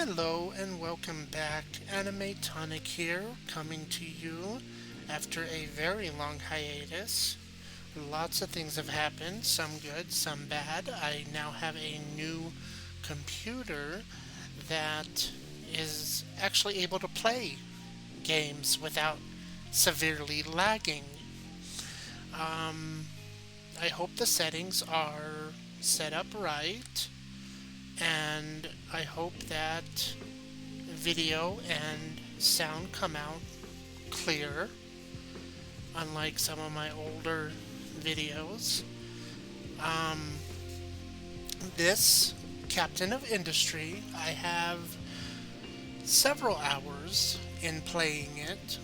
Hello and welcome back. AnnaMayTonic here, coming to you after a very long hiatus. Lots of things have happened, some good, some bad. I now have a new computer that is actually able to play games without severely lagging. Um, I hope the settings are set up right, and I hope that video and sound come out clear, unlike some of my older videos. Um, this Captain of Industry, I have several hours in playing it.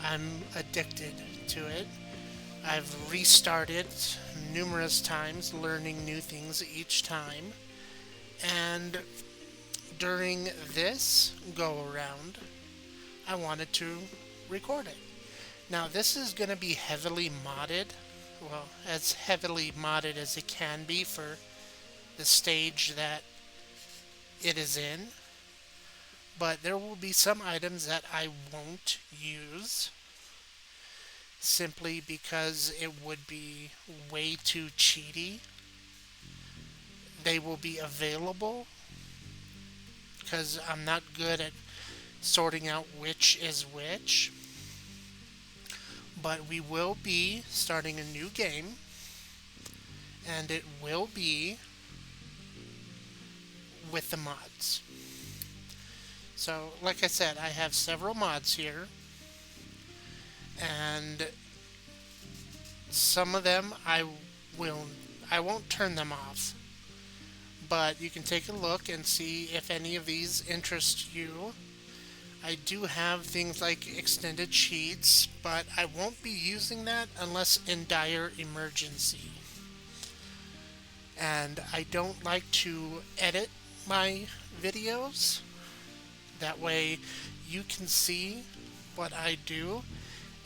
I'm addicted to it. I've restarted numerous times, learning new things each time. And during this go around, I wanted to record it. Now, this is going to be heavily modded. Well, as heavily modded as it can be for the stage that it is in. But there will be some items that I won't use simply because it would be way too cheaty. They will be available because I'm not good at sorting out which is which. But we will be starting a new game, and it will be with the mods. So, like I said, I have several mods here, and some of them will I won't turn them off, but you can take a look and see if any of these interest you. I do have things like extended cheats, but I won't be using that unless in dire emergency. And I don't like to edit my videos. That way you can see what I do.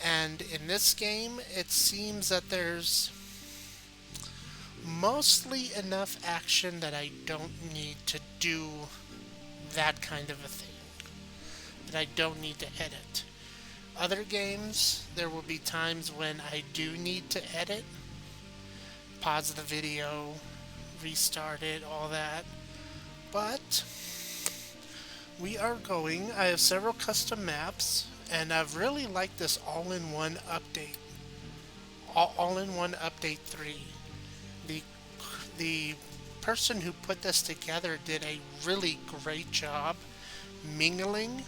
And in this game, it seems that there's mostly enough action that I don't need to do that kind of a thing. That I don't need to edit. Other games, there will be times when I do need to edit, pause the video, restart it, all that. But I have several custom maps, and I've really liked this all-in-one update. All-in-one update 3. The, the person who put this together did a really great job mingling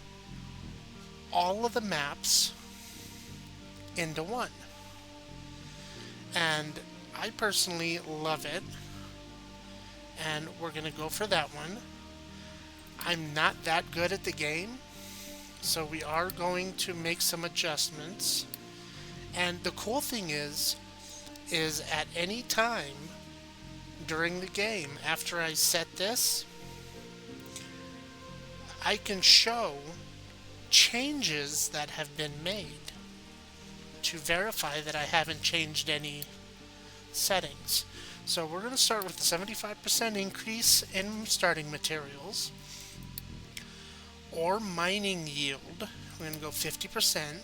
all of the maps into one. And I personally love it. And we're going to go for that one. I'm not that good at the game, so we are going to make some adjustments. And the cool thing is at any time during the game, after I set this, I can show changes that have been made to verify that I haven't changed any settings. So we're going to start with a 75% increase in starting materials or mining yield. We're going to go 50%.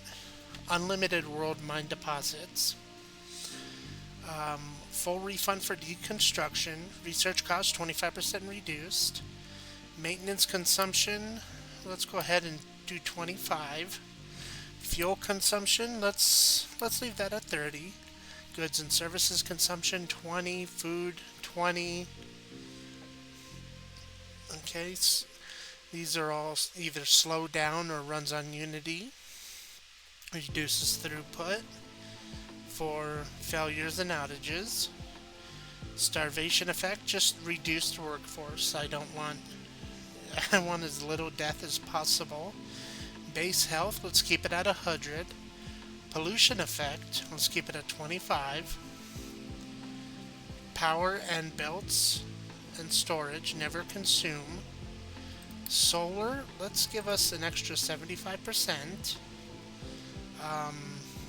Unlimited world mine deposits. Full refund for deconstruction. Research cost 25% reduced. Maintenance consumption, let's go ahead and do 25. Fuel consumption, let's leave that at 30. Goods and services consumption 20. Food 20. Okay, these are all either slowed down or runs on Unity. Reduces throughput for failures and outages. Starvation effect, just reduced workforce. I want as little death as possible. Base health, let's keep it at 100. Pollution effect, let's keep it at 25. Power and belts and storage, never consume. Solar, let's give us an extra 75%.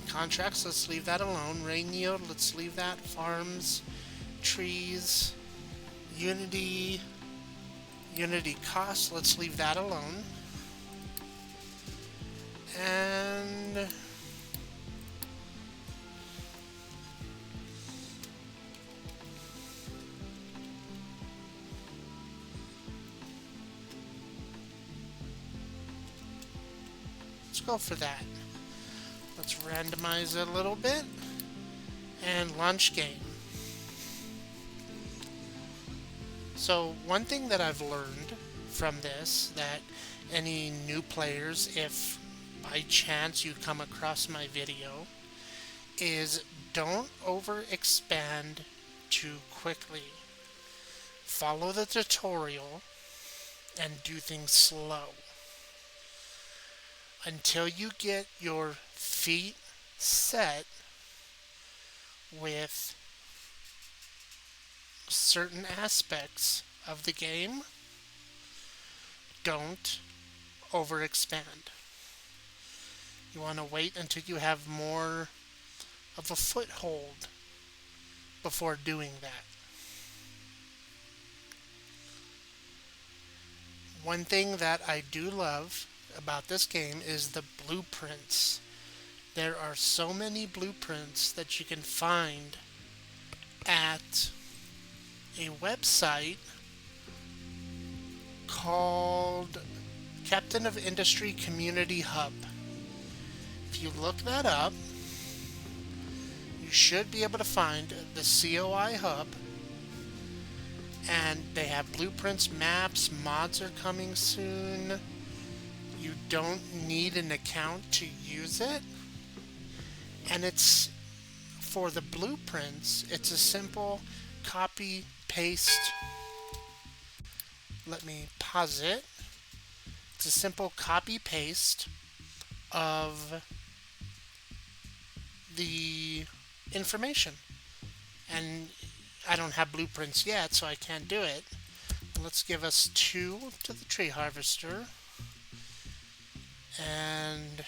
Contracts, let's leave that alone. Rain yield, let's leave that. Farms, trees, Unity, Unity cost, let's leave that alone. And let's go for that. Let's randomize it a little bit and launch game. So one thing that I've learned from this, that any new players, if by chance you come across my video, is don't overexpand too quickly. Follow the tutorial and do things slow until you get your feet set with certain aspects of the game. Don't overexpand. You want to wait until you have more of a foothold before doing that. One thing that I do love about this game is the blueprints. There are so many blueprints that you can find at a website called Captain of Industry Community Hub. If you look that up, you should be able to find the COI hub, and they have blueprints, maps, mods are coming soon. You don't need an account to use it, and it's for the blueprints, it's a simple copy paste. Let me pause it. It's a simple copy paste of the information, and I don't have blueprints yet, so I can't do it. Let's give us 2 to the tree harvester, and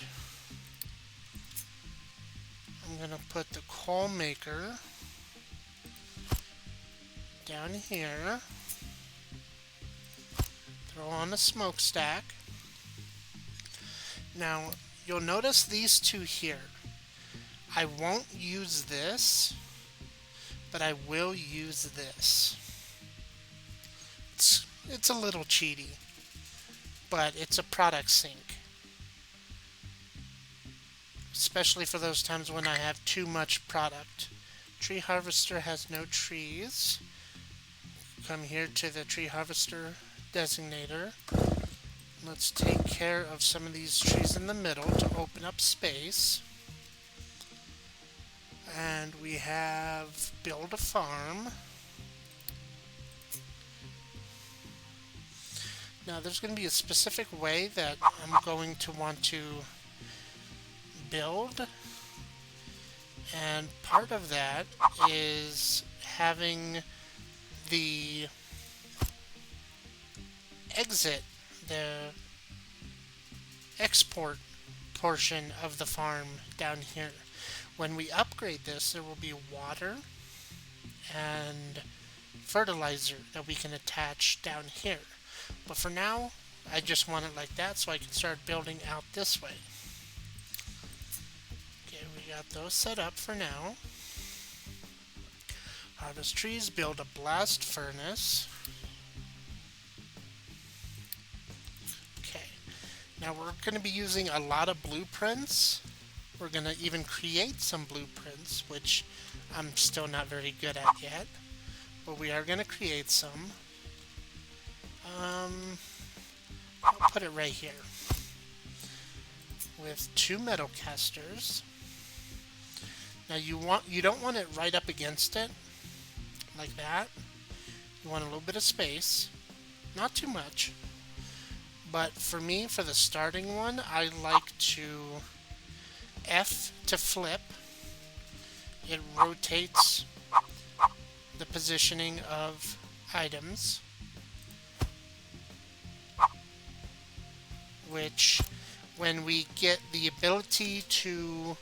I'm gonna put the coal maker down here. Throw on a smokestack. Now you'll notice these 2 here. I won't use this, but I will use this. It's a little cheaty, but it's a product sync. Especially for those times when I have too much product. Tree harvester has no trees. Come here to the tree harvester designator. Let's take care of some of these trees in the middle to open up space. And we have build a farm. Now there's going to be a specific way that I'm going to want to build, and part of that is having the export portion of the farm down here. When we upgrade this, there will be water and fertilizer that we can attach down here. But for now, I just want it like that so I can start building out this way. Okay, we got those set up for now. Harvest trees, build a blast furnace. Okay, now we're going to be using a lot of blueprints. We're going to even create some blueprints, which I'm still not very good at yet. But we are going to create some. I'll put it right here. With 2 metal casters. Now you don't want it right up against it, like that. You want a little bit of space. Not too much. But for me, for the starting one, I like to F to flip. It rotates the positioning of items, which when we get the ability to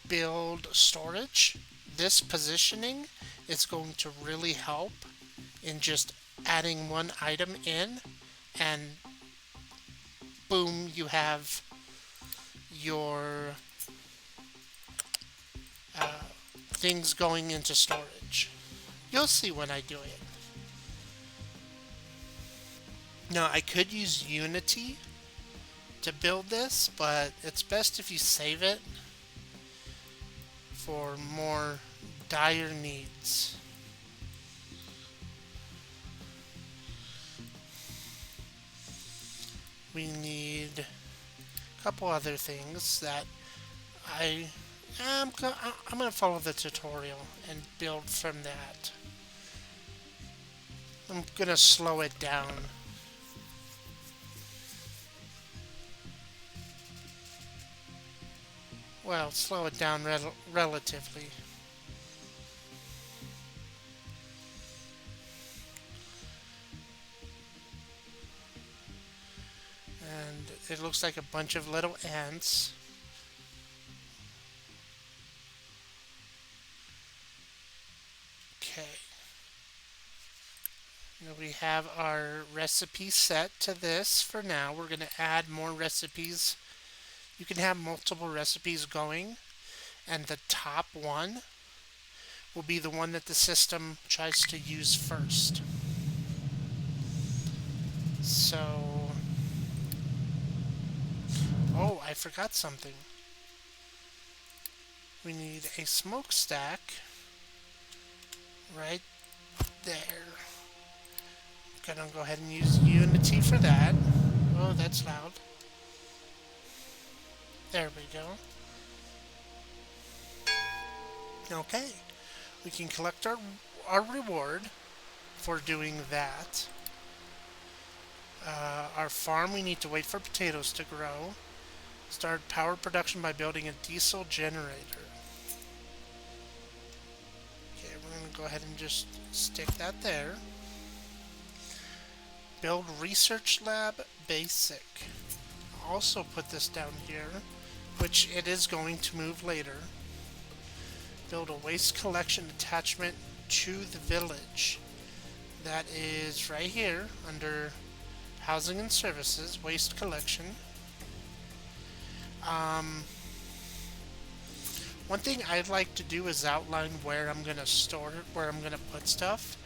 build storage, this positioning is going to really help in just adding one item in, and boom, you have your things going into storage. You'll see when I do it. Now, I could use Unity to build this, but it's best if you save it for more dire needs. We need a couple other things that I I'm gonna follow the tutorial and build from that. I'm gonna slow it down. Well, slow it down relatively. And it looks like a bunch of little ants. Okay. Now we have our recipe set to this for now. We're going to add more recipes. You can have multiple recipes going, and the top one will be the one that the system tries to use first. So, oh, I forgot something. We need a smokestack right there. Gonna go ahead and use Unity for that. Oh, that's loud. There we go. Okay, we can collect our reward for doing that. Our farm, we need to wait for potatoes to grow. Start power production by building a diesel generator. Okay, we're going to go ahead and just stick that there. Build research lab basic. Also put this down here, which it is going to move later. Build a waste collection attachment to the village. That is right here under housing and services, waste collection. One thing I'd like to do is outline where I'm going to store it, where I'm going to put stuff.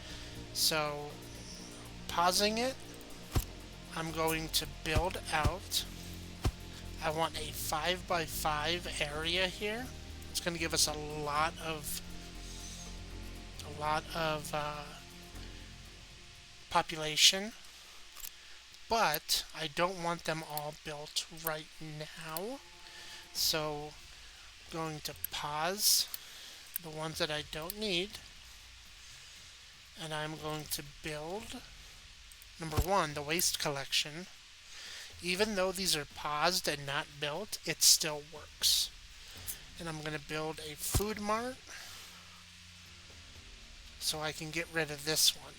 So, pausing it, I'm going to build out. I want a 5x5 area here. It's going to give us a lot of population, but I don't want them all built right now. So, going to pause the ones that I don't need, and I'm going to build number one, the waste collection. Even though these are paused and not built, it still works. And I'm going to build a food mart so I can get rid of this one.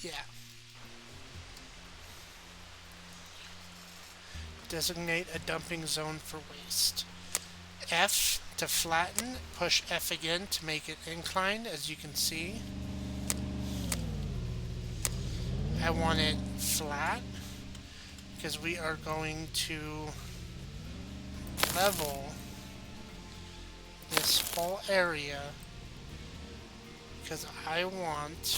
Yeah. Designate a dumping zone for waste. F to flatten, push F again to make it incline, as you can see. I want it flat because we are going to level this whole area because I want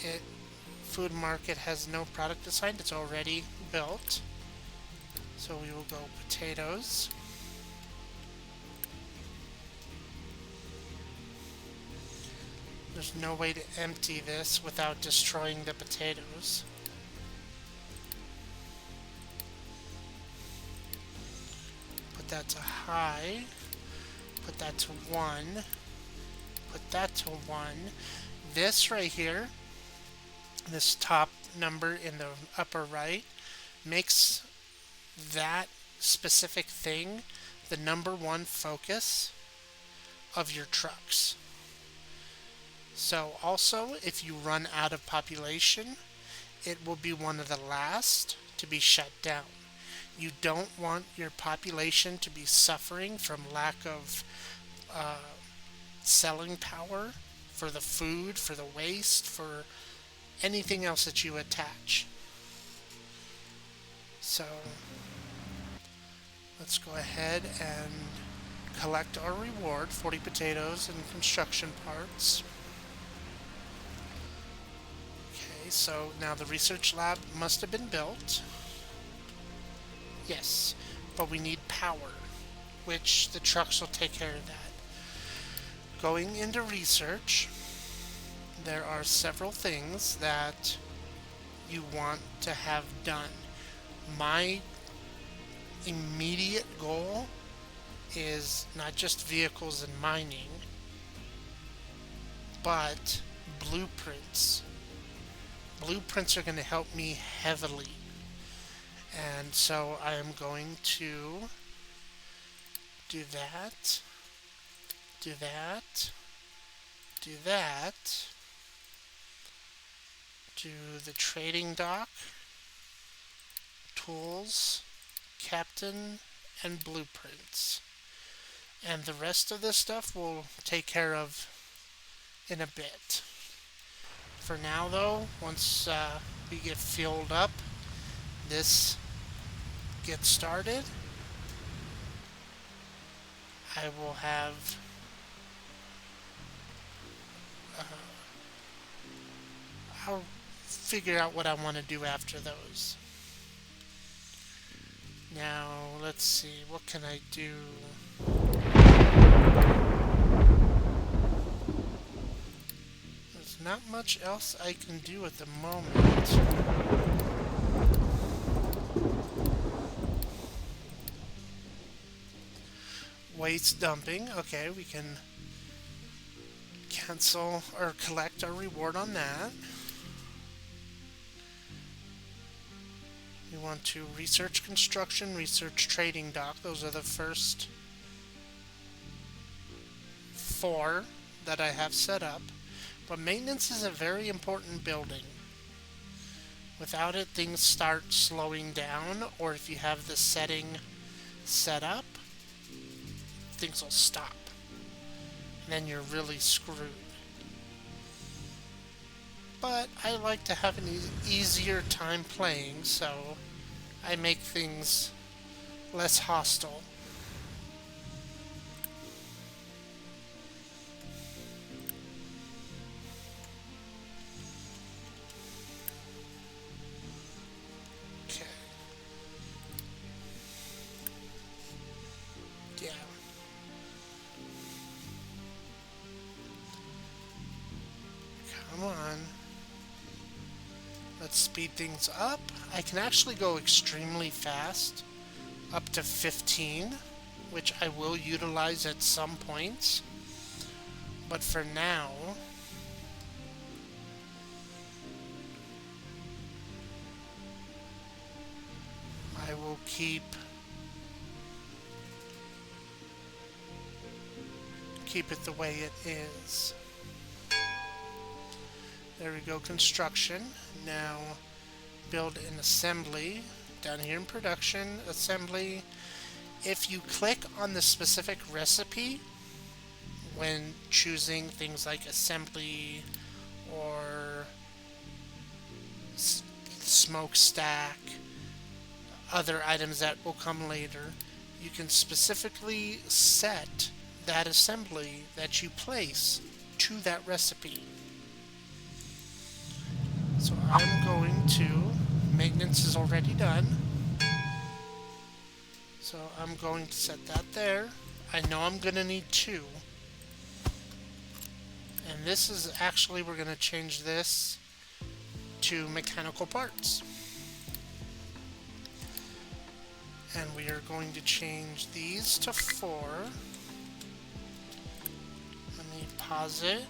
it. Food market has no product assigned, it's already built. So we will go potatoes. There's no way to empty this without destroying the potatoes. Put that to high. Put that to 1. Put that to 1. This right here, this top number in the upper right, makes that specific thing the number one focus of your trucks. So also, if you run out of population, it will be one of the last to be shut down. You don't want your population to be suffering from lack of uh, selling power for the food, for the waste, for anything else that you attach. So let's go ahead and collect our reward, 40 potatoes and construction parts. Okay, so now the research lab must have been built. Yes, but we need power, which the trucks will take care of that. Going into research, there are several things that you want to have done. My immediate goal is not just vehicles and mining, but blueprints. Blueprints are going to help me heavily. And so I am going to do that, do that, do that, do the trading dock, tools, captain, and blueprints. And the rest of this stuff we'll take care of in a bit. For now, though, once we get filled up, this gets started, I will have I'll figure out what I want to do after those. Now, let's see, what can I do? There's not much else I can do at the moment. Waste dumping. Okay, we can cancel or collect our reward on that. We want to research construction, research trading dock. Those are the first 4 that I have set up. But maintenance is a very important building. Without it, things start slowing down, or if you have the setting set up, things will stop. And then you're really screwed. But I like to have an easier time playing, so I make things less hostile. Okay. Yeah. Come on. Let's speed things up. I can actually go extremely fast, up to 15, which I will utilize at some points. But for now, I will keep it the way it is. There we go, construction. Now build an assembly. Down here in production, assembly. If you click on the specific recipe when choosing things like assembly or smokestack, other items that will come later, you can specifically set that assembly that you place to that recipe. So I'm going to, maintenance is already done, so I'm going to set that there. I know I'm going to need 2. And this is actually, we're going to change this to mechanical parts. And we are going to change these to 4. Let me pause it.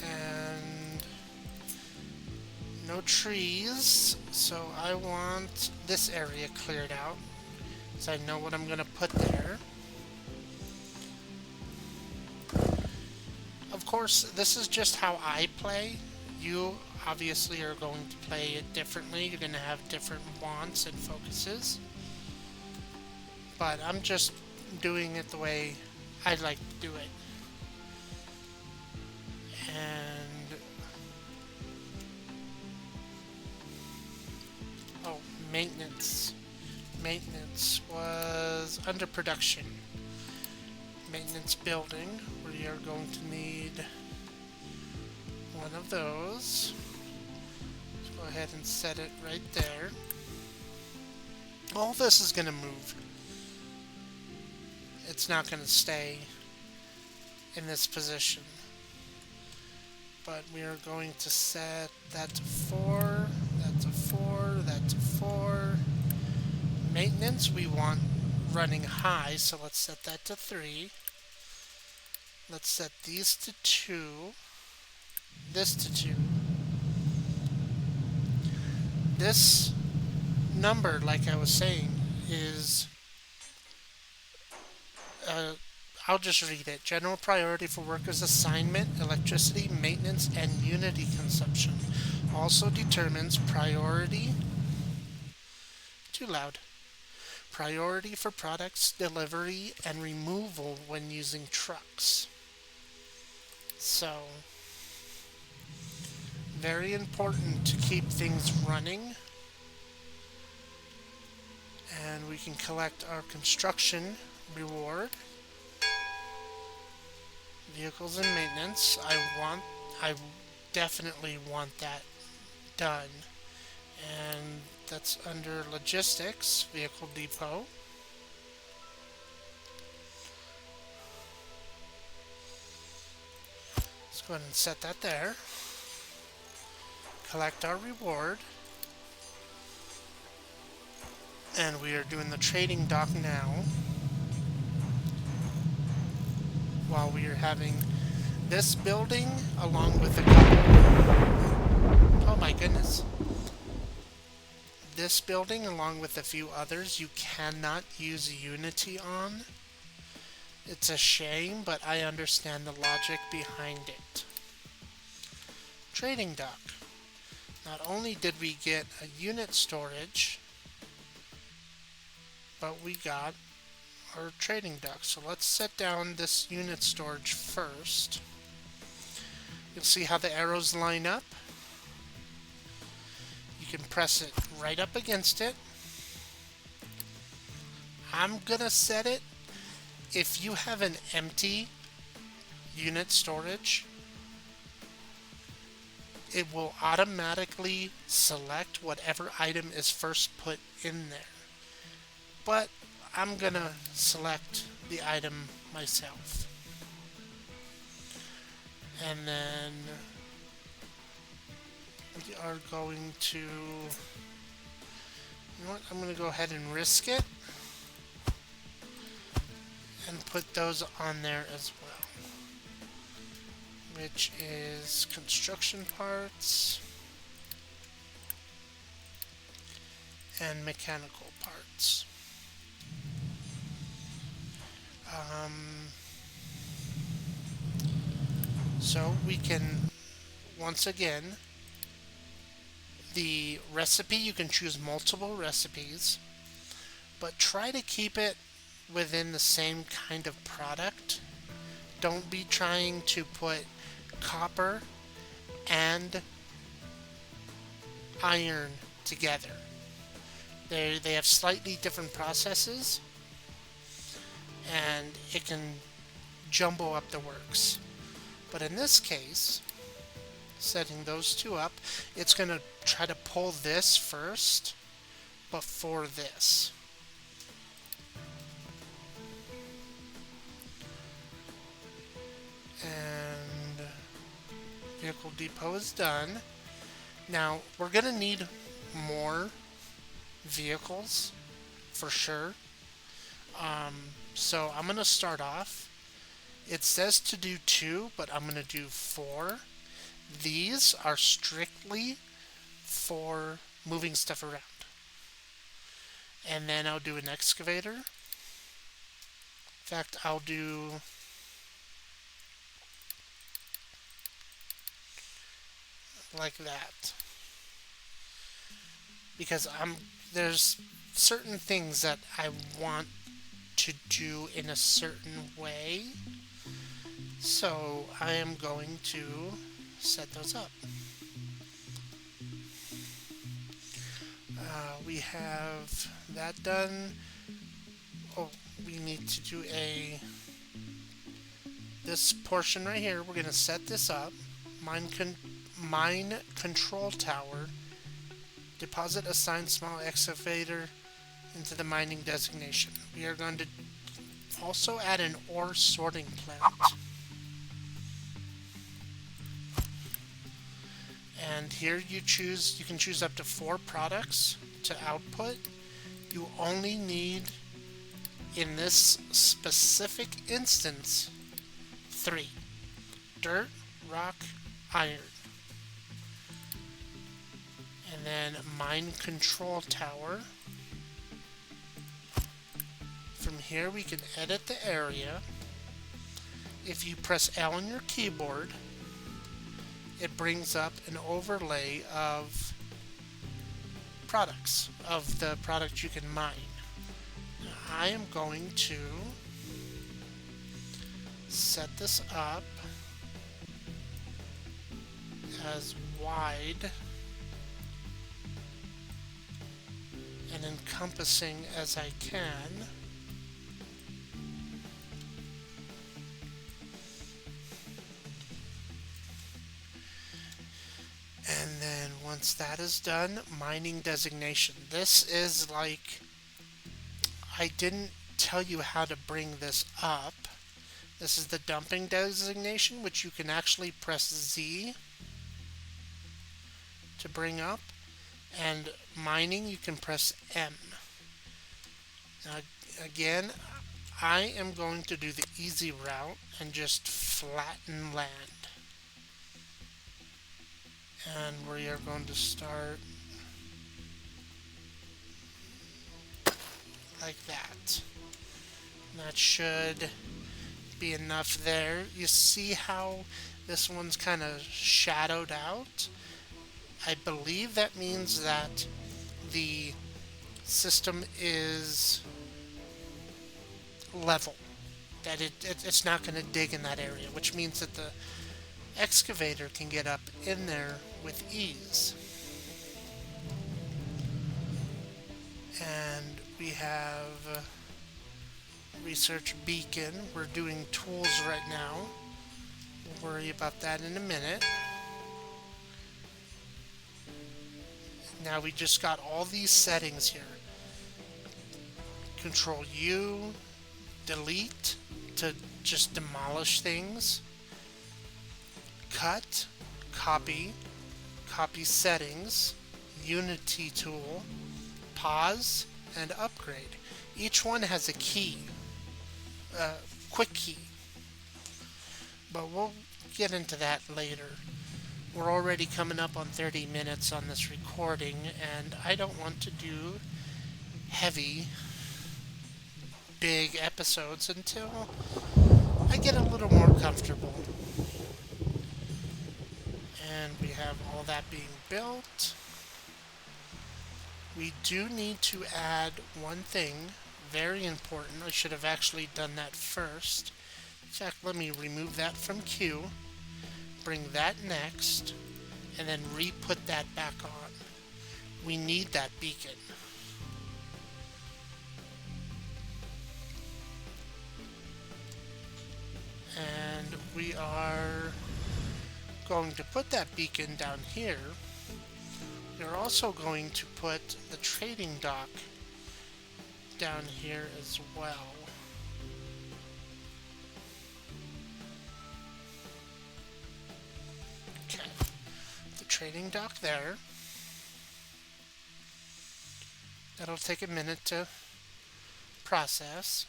And no trees, so I want this area cleared out, so I know what I'm going to put there. Of course, this is just how I play. You obviously are going to play it differently. You're going to have different wants and focuses. But I'm just doing it the way I like to do it. And oh, maintenance. Maintenance was under production. Maintenance building. We are going to need one of those. Let's go ahead and set it right there. All this is going to move. It's not going to stay in this position. But we are going to set that to 4, that to 4, that to 4. Maintenance we want running high, so let's set that to 3. Let's set these to 2, this to 2. This number, like I was saying, is I'll just read it. General priority for workers' assignment, electricity, maintenance, and unity consumption. Also determines priority. Too loud. Priority for products, delivery, and removal when using trucks. So, very important to keep things running. And we can collect our construction reward. Vehicles and maintenance. I definitely want that done. And that's under logistics, vehicle depot. Let's go ahead and set that there. Collect our reward. And we are doing the trading dock now. While we are having this building along with a couple. Oh my goodness. This building along with a few others you cannot use Unity on. It's a shame, but I understand the logic behind it. Trading dock. Not only did we get a unit storage, but we got our trading dock. So let's set down this unit storage first. You'll see how the arrows line up. You can press it right up against it. I'm gonna set it, if you have an empty unit storage, it will automatically select whatever item is first put in there. But I'm gonna select the item myself. And then we are going to, you know what, I'm gonna go ahead and risk it and put those on there as well, which is construction parts and mechanical parts. So we can, once again, the recipe, you can choose multiple recipes, but try to keep it within the same kind of product. Don't be trying to put copper and iron together. They have slightly different processes, and it can jumble up the works. But in this case, setting those two up, it's going to try to pull this first before this. And vehicle depot is done. Now, we're going to need more vehicles for sure. So I'm going to start off. It says to do 2, but I'm going to do 4. These are strictly for moving stuff around. And then I'll do an excavator. In fact, I'll do like that. Because there's certain things that I want to do in a certain way. So I am going to set those up. We have that done. Oh, we need to do this portion right here. We're going to set this up. Mine control tower. Deposit assigned small excavator into the mining designation. We are going to also add an ore sorting plant. And here you can choose up to 4 products to output. You only need, in this specific instance, 3. Dirt, rock, iron. And then mine control tower. From here we can edit the area. If you press L on your keyboard, it brings up an overlay of products, of the product you can mine. Now, I am going to set this up as wide and encompassing as I can. And then once that is done, mining designation. This is like, I didn't tell you how to bring this up. This is the dumping designation, which you can actually press Z to bring up. And mining, you can press M. Now, again, I am going to do the easy route and just flatten land. And we are going to start like that. And that should be enough there. You see how this one's kind of shadowed out? I believe that means that the system is level. That it's not going to dig in that area, which means that the excavator can get up in there with ease. And we have research beacon. We're doing tools right now. We'll worry about that in a minute. Now we just got all these settings here. Control U, delete to just demolish things. Cut, copy settings, Unity tool, pause, and upgrade. Each one has a key, quick key, but we'll get into that later. We're already coming up on 30 minutes on this recording, and I don't want to do heavy, big episodes until I get a little more comfortable. And we have all that being built. We do need to add one thing, very important. I should have actually done that first. In fact, let me remove that from queue, bring that next, and then re-put that back on. We need that beacon. And we are going to put that beacon down here. We're also going to put the trading dock down here as well. Okay, the trading dock there. That'll take a minute to process.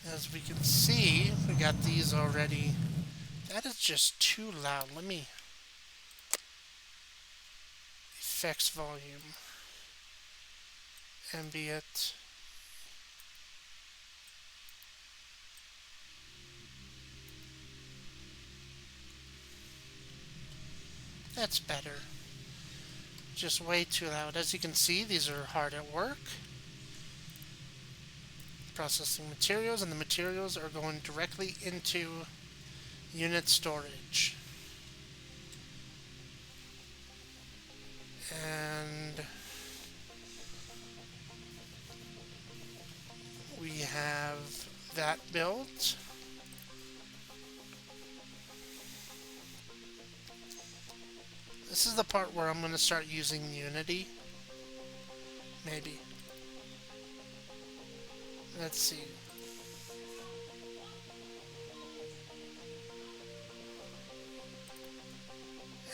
As we can see, we got these already. That is just too loud. Let me effects volume, ambient. That's better. Just way too loud. As you can see, these are hard at work. Processing materials, and the materials are going directly into unit storage. And we have that built. This is the part where I'm going to start using Unity. Maybe. Let's see.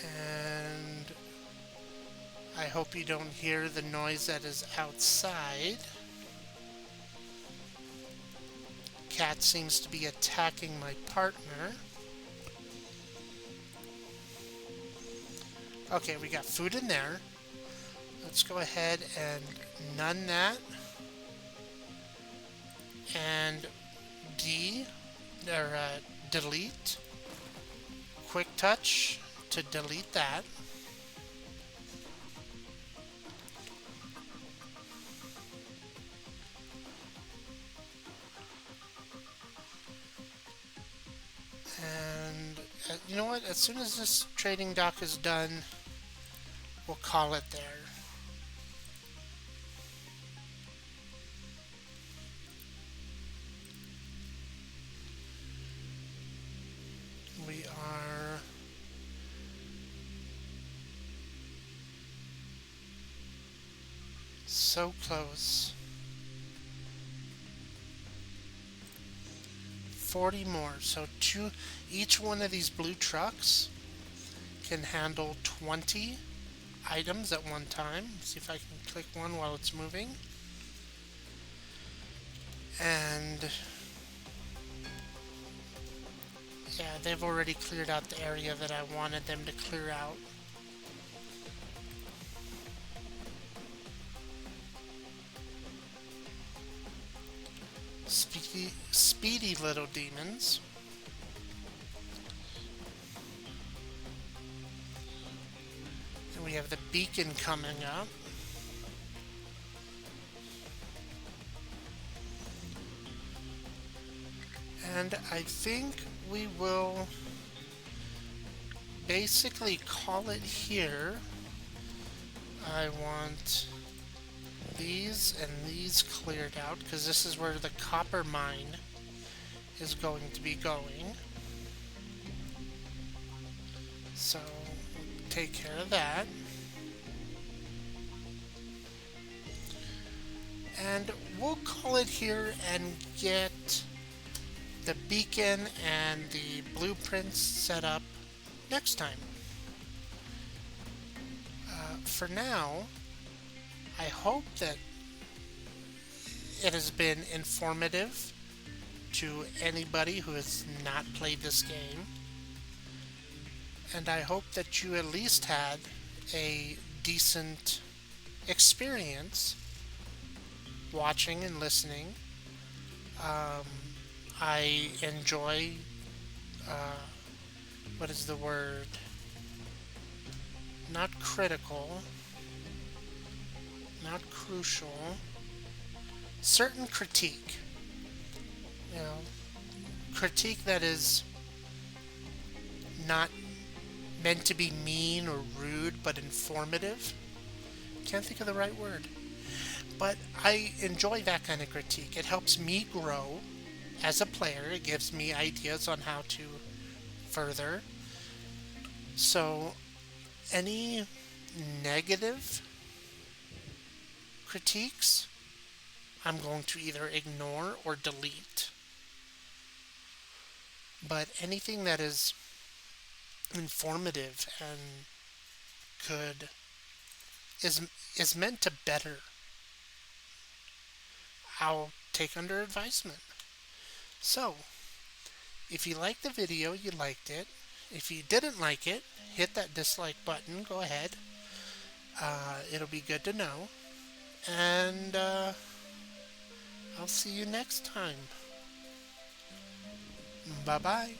And I hope you don't hear the noise that is outside. Cat seems to be attacking my partner. Okay, we got food in there. Let's go ahead and none that. And delete. Quick touch to delete that. And you know what? As soon as this trading dock is done, we'll call it there. We are so close. 40 more. So each one of these blue trucks can handle 20 items at one time. See if I can click one while it's moving. And yeah, they've already cleared out the area that I wanted them to clear out. Speedy little demons. And we have the beacon coming up. And I think we will basically call it here. I want these and these cleared out because this is where the copper mine is going to be going. So take care of that. And we'll call it here and get the beacon and the blueprints set up next time. For now, I hope that it has been informative to anybody who has not played this game. And I hope that you at least had a decent experience watching and listening. I enjoy, what is the word? Not critical, not crucial, certain critique. You know, critique that is not meant to be mean or rude, but informative. Can't think of the right word. But I enjoy that kind of critique. It helps me grow as a player. It gives me ideas on how to further. So, any negative critiques, I'm going to either ignore or delete. But anything that is informative and is meant to better, I'll take under advisement. So, if you liked the video, you liked it. If you didn't like it, hit that dislike button. Go ahead. It'll be good to know. And I'll see you next time. Bye-bye.